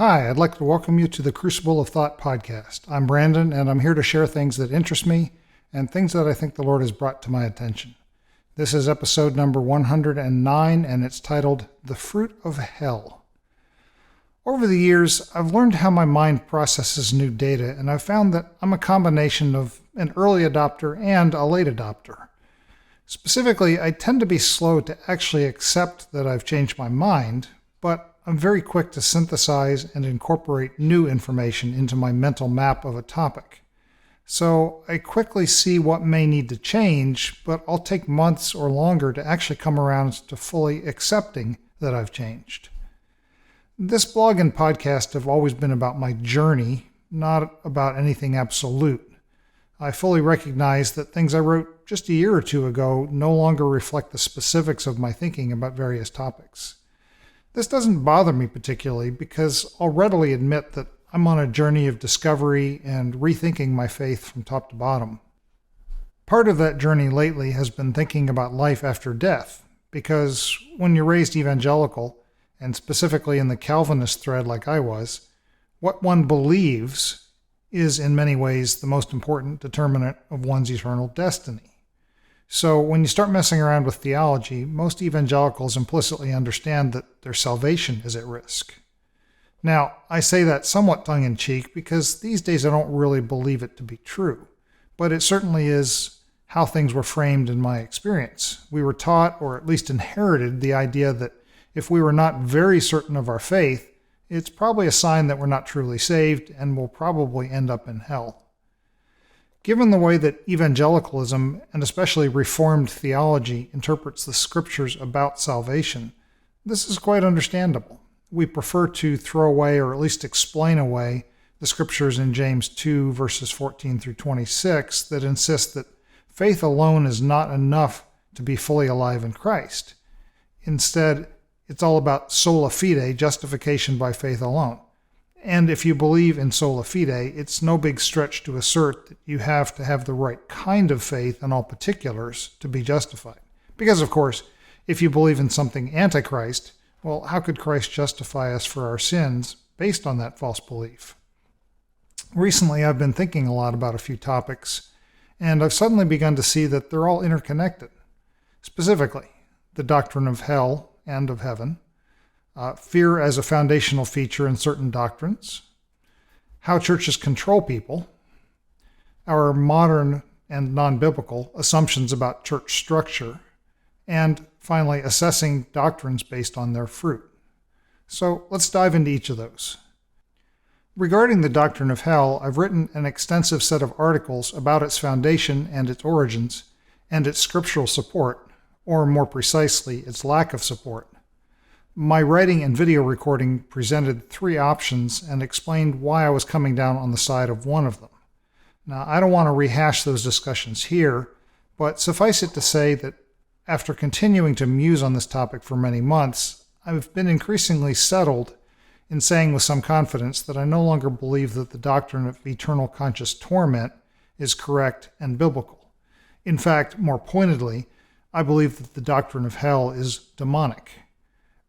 Hi, I'd like to welcome you to the Crucible of Thought podcast. I'm Brandon, and I'm here to share things that interest me and things that I think the Lord has brought to my attention. This is episode number 109, and it's titled The Fruit of Hell. Over the years, I've learned how my mind processes new data, and I've found that I'm a combination of an early adopter and a late adopter. Specifically, I tend to be slow to actually accept that I've changed my mind, but I'm very quick to synthesize and incorporate new information into my mental map of a topic. So I quickly see what may need to change, but I'll take months or longer to actually come around to fully accepting that I've changed. This blog and podcast have always been about my journey, not about anything absolute. I fully recognize that things I wrote just a year or two ago no longer reflect the specifics of my thinking about various topics. This doesn't bother me particularly because I'll readily admit that I'm on a journey of discovery and rethinking my faith from top to bottom. Part of that journey lately has been thinking about life after death, because when you're raised evangelical, and specifically in the Calvinist thread like I was, what one believes is in many ways the most important determinant of one's eternal destiny. So when you start messing around with theology, most evangelicals implicitly understand that their salvation is at risk. Now, I say that somewhat tongue-in-cheek because these days I don't really believe it to be true, but it certainly is how things were framed in my experience. We were taught, or at least inherited, the idea that if we were not very certain of our faith, it's probably a sign that we're not truly saved and will probably end up in hell. Given the way that evangelicalism, and especially Reformed theology, interprets the scriptures about salvation, this is quite understandable. We prefer to throw away, or at least explain away, the scriptures in James 2, verses 14 through 26, that insist that faith alone is not enough to be fully alive in Christ. Instead, it's all about sola fide, justification by faith alone. And if you believe in sola fide, it's no big stretch to assert that you have to have the right kind of faith in all particulars to be justified. Because, of course, if you believe in something antichrist, well, how could Christ justify us for our sins based on that false belief? Recently, I've been thinking a lot about a few topics, and I've suddenly begun to see that they're all interconnected. Specifically, the doctrine of hell and of heaven, fear as a foundational feature in certain doctrines, how churches control people, our modern and non-biblical assumptions about church structure, and finally, assessing doctrines based on their fruit. So let's dive into each of those. Regarding the doctrine of hell, I've written an extensive set of articles about its foundation and its origins, and its scriptural support, or more precisely, its lack of support. My writing and video recording presented three options and explained why I was coming down on the side of one of them. Now, I don't want to rehash those discussions here, but suffice it to say that after continuing to muse on this topic for many months, I've been increasingly settled in saying with some confidence that I no longer believe that the doctrine of eternal conscious torment is correct and biblical. In fact, more pointedly, I believe that the doctrine of hell is demonic.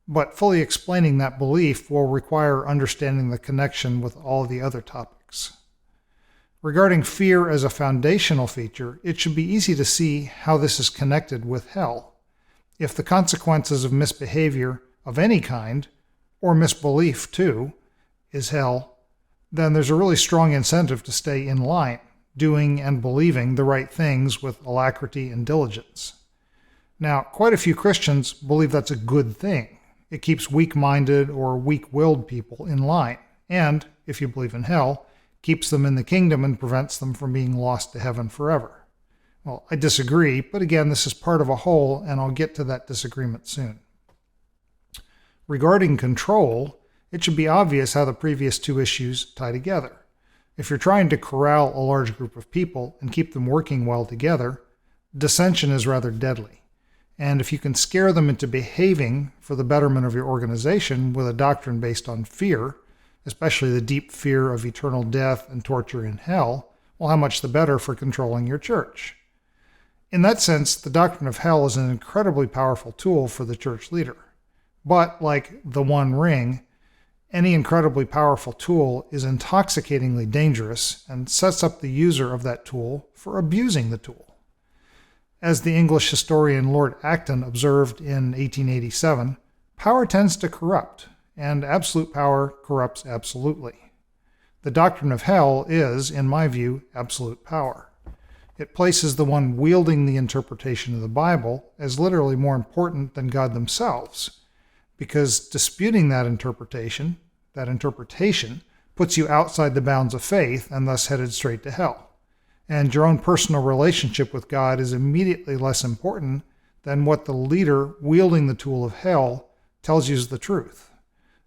But fully explaining that belief will require understanding the connection with all the other topics. Regarding fear as a foundational feature, it should be easy to see how this is connected with hell. If the consequences of misbehavior of any kind, or misbelief too, is hell, then there's a really strong incentive to stay in line, doing and believing the right things with alacrity and diligence. Now, quite a few Christians believe that's a good thing. It keeps weak-minded or weak-willed people in line, and, if you believe in hell, keeps them in the kingdom and prevents them from being lost to heaven forever. Well, I disagree, but again, this is part of a whole, and I'll get to that disagreement soon. Regarding control, it should be obvious how the previous two issues tie together. If you're trying to corral a large group of people and keep them working well together, dissension is rather deadly. And if you can scare them into behaving for the betterment of your organization with a doctrine based on fear, especially the deep fear of eternal death and torture in hell, well, how much the better for controlling your church. In that sense, the doctrine of hell is an incredibly powerful tool for the church leader. But like the One Ring, Any incredibly powerful tool is intoxicatingly dangerous and sets up the user of that tool for abusing the tool. As the English historian Lord Acton observed in 1887, power tends to corrupt, and absolute power corrupts absolutely. The doctrine of hell is, in my view, absolute power. It places the one wielding the interpretation of the Bible as literally more important than God themselves, because disputing that interpretation puts you outside the bounds of faith and thus headed straight to hell. And your own personal relationship with God is immediately less important than what the leader wielding the tool of hell tells you is the truth.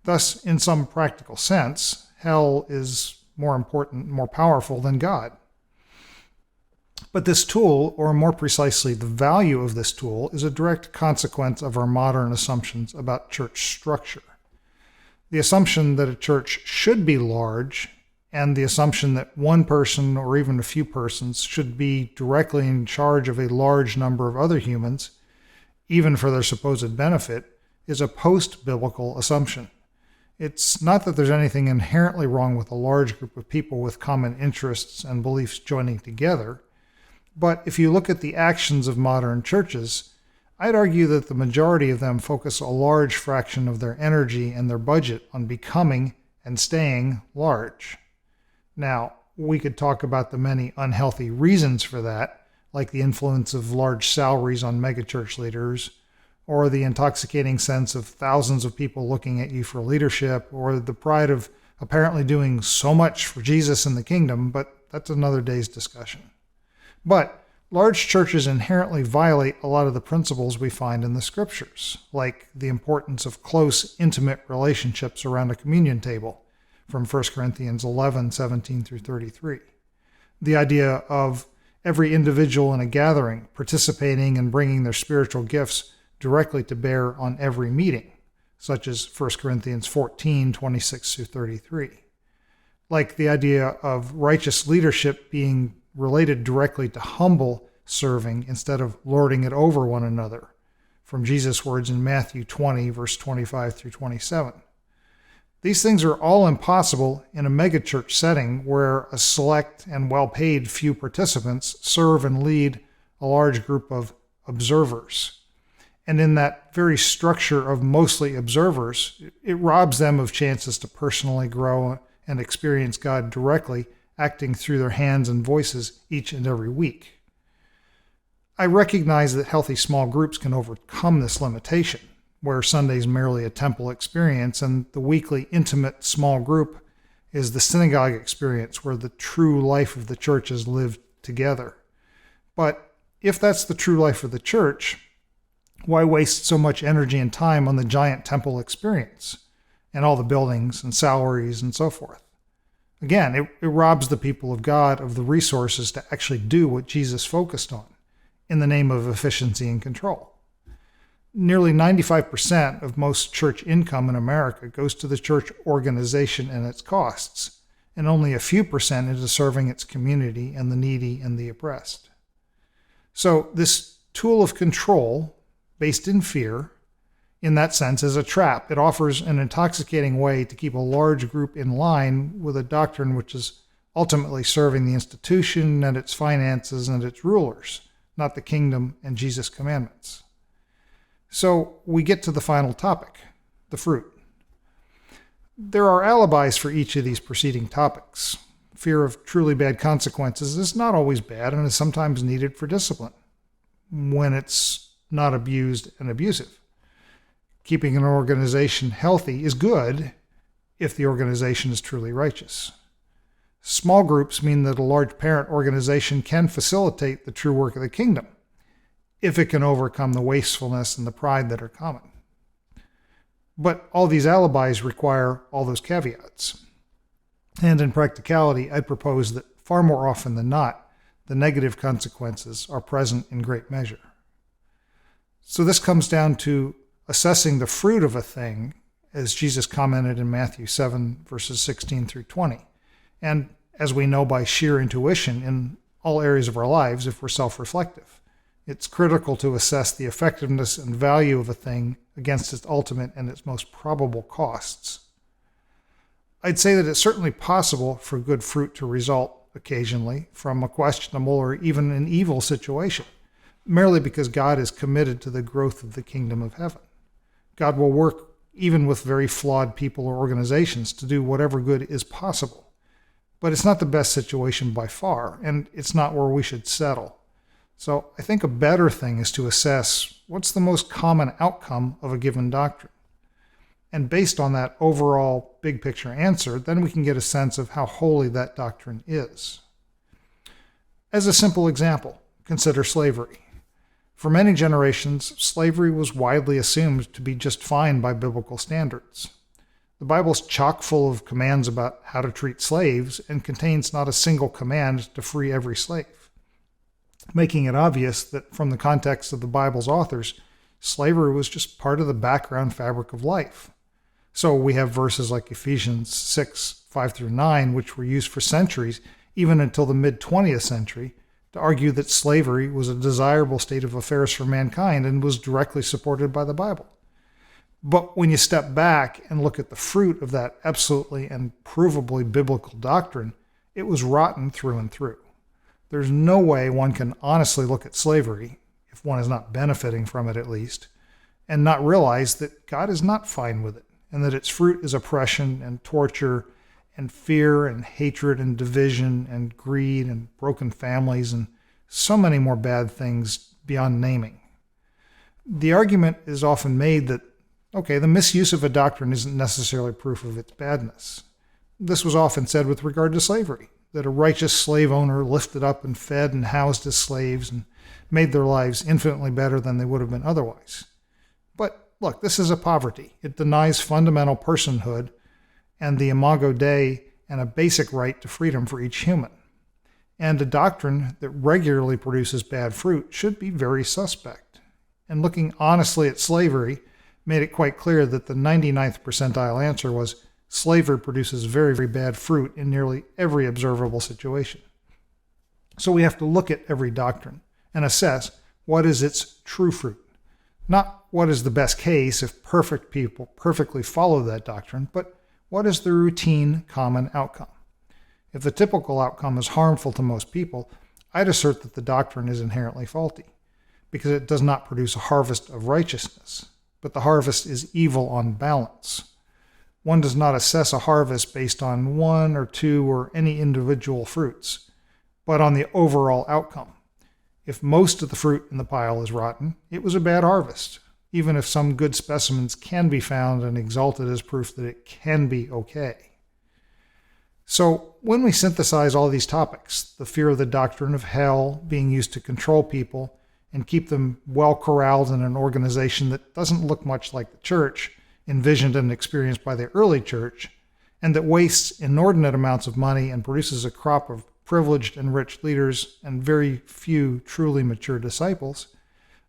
Thus, in some practical sense, hell is more important, more powerful than God. But this tool, or more precisely, the value of this tool, is a direct consequence of our modern assumptions about church structure. The assumption that a church should be large, and the assumption that one person or even a few persons should be directly in charge of a large number of other humans, even for their supposed benefit, is a post-biblical assumption. It's not that there's anything inherently wrong with a large group of people with common interests and beliefs joining together, but if you look at the actions of modern churches, I'd argue that the majority of them focus a large fraction of their energy and their budget on becoming and staying large. Now, we could talk about the many unhealthy reasons for that, like the influence of large salaries on megachurch leaders, or the intoxicating sense of thousands of people looking at you for leadership, or the pride of apparently doing so much for Jesus and the kingdom, but that's another day's discussion. But large churches inherently violate a lot of the principles we find in the scriptures, like the importance of close, intimate relationships around a communion table from 1 Corinthians 11:17 through 33. The idea of every individual in a gathering participating and bringing their spiritual gifts directly to bear on every meeting, such as 1 Corinthians 14:26 through 33. Like the idea of righteous leadership being related directly to humble serving instead of lording it over one another, from Jesus' words in Matthew 20, verse 25 through 27. These things are all impossible in a megachurch setting where a select and well-paid few participants serve and lead a large group of observers. And in that very structure of mostly observers, it robs them of chances to personally grow and experience God directly, acting through their hands and voices each and every week. I recognize that healthy small groups can overcome this limitation, where Sunday's merely a temple experience and the weekly intimate small group is the synagogue experience where the true life of the church is lived together. But if that's the true life of the church, why waste so much energy and time on the giant temple experience and all the buildings and salaries and so forth? Again, it robs the people of God of the resources to actually do what Jesus focused on in the name of efficiency and control. Nearly 95% of most church income in America goes to the church organization and its costs, and only a few percent into serving its community and the needy and the oppressed. So this tool of control, based in fear, in that sense, is a trap. It offers an intoxicating way to keep a large group in line with a doctrine which is ultimately serving the institution and its finances and its rulers, not the kingdom and Jesus' commandments. So we get to the final topic, the fruit. There are alibis for each of these preceding topics. Fear of truly bad consequences is not always bad and is sometimes needed for discipline when it's not abused and abusive. Keeping an organization healthy is good if the organization is truly righteous. Small groups mean that a large parent organization can facilitate the true work of the kingdom if it can overcome the wastefulness and the pride that are common. But all these alibis require all those caveats. And in practicality, I'd propose that far more often than not, the negative consequences are present in great measure. So this comes down to assessing the fruit of a thing, as Jesus commented in Matthew 7, verses 16 through 20. And as we know by sheer intuition in all areas of our lives, if we're self-reflective, it's critical to assess the effectiveness and value of a thing against its ultimate and its most probable costs. I'd say that it's certainly possible for good fruit to result occasionally from a questionable or even an evil situation, merely because God is committed to the growth of the kingdom of heaven. God will work even with very flawed people or organizations to do whatever good is possible. But it's not the best situation by far, and it's not where we should settle. So I think a better thing is to assess what's the most common outcome of a given doctrine. And based on that overall big picture answer, then we can get a sense of how holy that doctrine is. As a simple example, consider slavery. For many generations, slavery was widely assumed to be just fine by biblical standards. The Bible's chock full of commands about how to treat slaves and contains not a single command to free every slave, making it obvious that from the context of the Bible's authors, slavery was just part of the background fabric of life. So we have verses like Ephesians 6, 5-9, which were used for centuries, even until the mid-20th century, to argue that slavery was a desirable state of affairs for mankind and was directly supported by the Bible. But when you step back and look at the fruit of that absolutely and provably biblical doctrine, it was rotten through and through. There's no way one can honestly look at slavery, if one is not benefiting from it at least, and not realize that God is not fine with it, and that its fruit is oppression and torture and fear and hatred and division and greed and broken families and so many more bad things beyond naming. The argument is often made that, okay, the misuse of a doctrine isn't necessarily proof of its badness. This was often said with regard to slavery, that a righteous slave owner lifted up and fed and housed his slaves and made their lives infinitely better than they would have been otherwise. But look, this is a poverty. It denies fundamental personhood and the imago Dei and a basic right to freedom for each human. And a doctrine that regularly produces bad fruit should be very suspect. And looking honestly at slavery made it quite clear that the 99th percentile answer was slavery produces very, very bad fruit in nearly every observable situation. So we have to look at every doctrine and assess what is its true fruit. Not what is the best case if perfect people perfectly follow that doctrine, but what is the routine common outcome? If the typical outcome is harmful to most people, I'd assert that the doctrine is inherently faulty, because it does not produce a harvest of righteousness, but the harvest is evil on balance. One does not assess a harvest based on one or two or any individual fruits, but on the overall outcome. If most of the fruit in the pile is rotten, it was a bad harvest, even if some good specimens can be found and exalted as proof that it can be okay. So when we synthesize all these topics, the fear of the doctrine of hell being used to control people and keep them well corralled in an organization that doesn't look much like the church, envisioned and experienced by the early church, and that wastes inordinate amounts of money and produces a crop of privileged and rich leaders and very few truly mature disciples,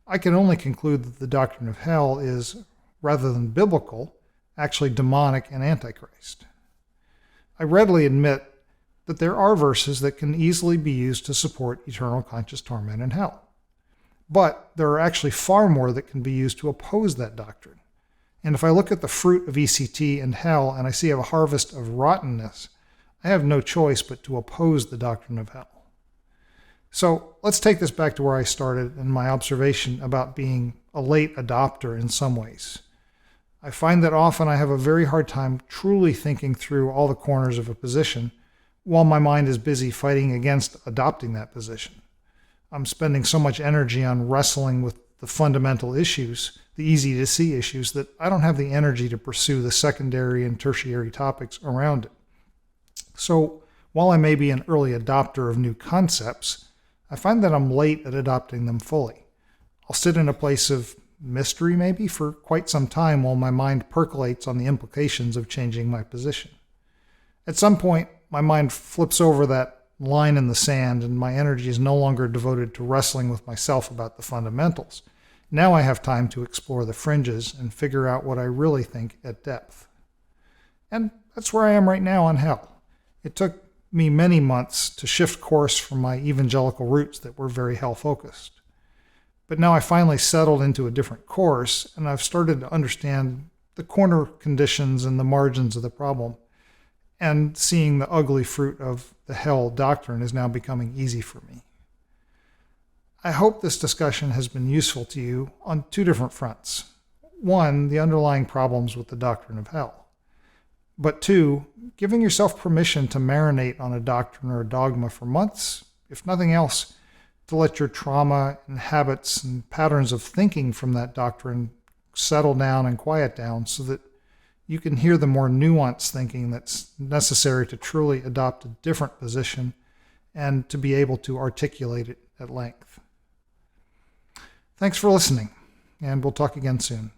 I can only conclude that the doctrine of hell is, rather than biblical, actually demonic and antichrist. I readily admit that there are verses that can easily be used to support eternal conscious torment in hell. But there are actually far more that can be used to oppose that doctrine. And if I look at the fruit of ECT and hell and I see a harvest of rottenness, I have no choice but to oppose the doctrine of hell. So let's take this back to where I started in my observation about being a late adopter in some ways. I find that often I have a very hard time truly thinking through all the corners of a position while my mind is busy fighting against adopting that position. I'm spending so much energy on wrestling with the fundamental issues, the easy-to-see issues, that I don't have the energy to pursue the secondary and tertiary topics around it. So while I may be an early adopter of new concepts, I find that I'm late at adopting them fully. I'll sit in a place of mystery maybe for quite some time while my mind percolates on the implications of changing my position. At some point, my mind flips over that line in the sand and my energy is no longer devoted to wrestling with myself about the fundamentals. Now I have time to explore the fringes and figure out what I really think at depth. And that's where I am right now on hell. It took me many months to shift course from my evangelical roots that were very hell-focused. But now I finally settled into a different course, and I've started to understand the corner conditions and the margins of the problem. and seeing the ugly fruit of the hell doctrine is now becoming easy for me. I hope this discussion has been useful to you on two different fronts. One, the underlying problems with the doctrine of hell. But two, giving yourself permission to marinate on a doctrine or a dogma for months, if nothing else, to let your trauma and habits and patterns of thinking from that doctrine settle down and quiet down so that you can hear the more nuanced thinking that's necessary to truly adopt a different position and to be able to articulate it at length. Thanks for listening, and we'll talk again soon.